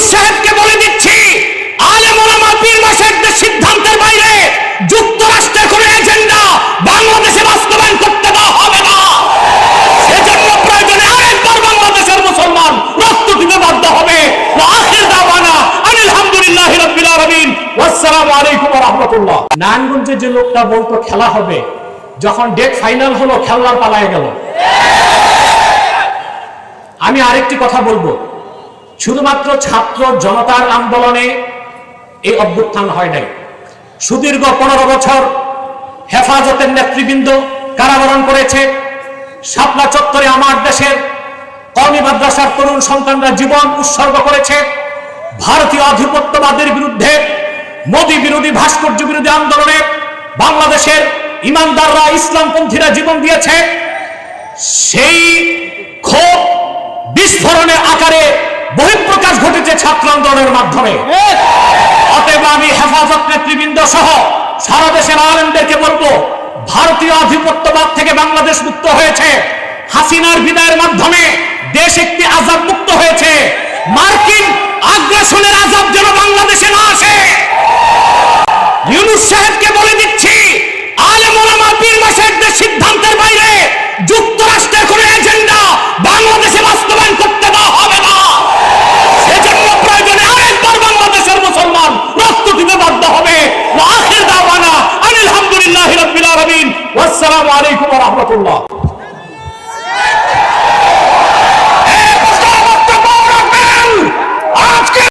ইউনূস সাহেবকে বলে দিচ্ছি, আলেম ওলামা পীর মাশায়েখদের সিদ্ধান্তের বাইরে যুক্তরাষ্ট্রের কোনো এজেন্ডা বাংলাদেশে বাস্তবায়ন করতে দেওয়া হবে না। সেজন্য প্রয়োজনে আরেকবার বাংলাদেশের মুসলমান রক্ত দিতে বাধ্য হবে। আখির দাওয়ানা আলহামদুলিল্লাহি রাব্বিল আলামিন, ওয়াসসালামু আলাইকুম ওয়া রাহমাতুল্লাহ। নারায়ণগঞ্জে যে লোকটা বলতো খেলা হবে, যখন ডেট ফাইনাল হলো খেলার পালায় গেল। আমি আরেকটি কথা বলবো, শুধুমাত্র ছাত্র জনতার আন্দোলনে এই অভ্যুত্থান হয় নাই। সুদীর্ঘ 15 বছর হেফাজতের নেতৃবৃন্দ কারাবরণ করেছে। শাপলা চত্বরে আমার দেশের কওমি মাদ্রাসার তরুণ সন্তানরা জীবন উৎসর্গ করেছে। ভারতীয় আধিপত্যবাদের বিরুদ্ধে, মোদী বিরোধী, ভাস্কর্য বিরোধী আন্দোলনে বাংলাদেশের ইমানদাররা, ইসলামপন্থীরা জীবন দিয়েছে। সেই ক্ষোভ বিস্ফোরণের আকারে বহিঃপ্রকাশ ঘটেছে ছাত্র আন্দোলনের মাধ্যমে। অতএব আমি হেফাজত নেতৃবৃন্দ সহ সারা দেশের আলেমদেরকে বলবো, ভারতীয় আধিপত্যবাদ থেকে বাংলাদেশ মুক্ত হয়েছে। হাসিনার বিদায়ের মাধ্যমে দেশ একটি আযাব মুক্ত হয়েছে। মার্কিন আগ্রাসনের আযাব যেন বাংলাদেশে না আসে। ইউনূস সাহেবকে বলে দিচ্ছি, আলেম ওলামা পীর মাশায়েখদের সিদ্ধান্তের বাইরে যুক্তরাষ্ট্রের কোনো এজেন্ডা বাংলাদেশে বাস্তবায়ন করতে দেওয়া হবে না। সেজন্য প্রয়োজনে আরেকবার বাংলাদেশের মুসলমান রক্ত দিতে বাধ্য হবে। আখির দাওয়ানা আলহামদুলিল্লাহি রাব্বিল আলামিন, ওয়াসসালামু আলাইকুম ওয়া রাহমাতুল্লাহ।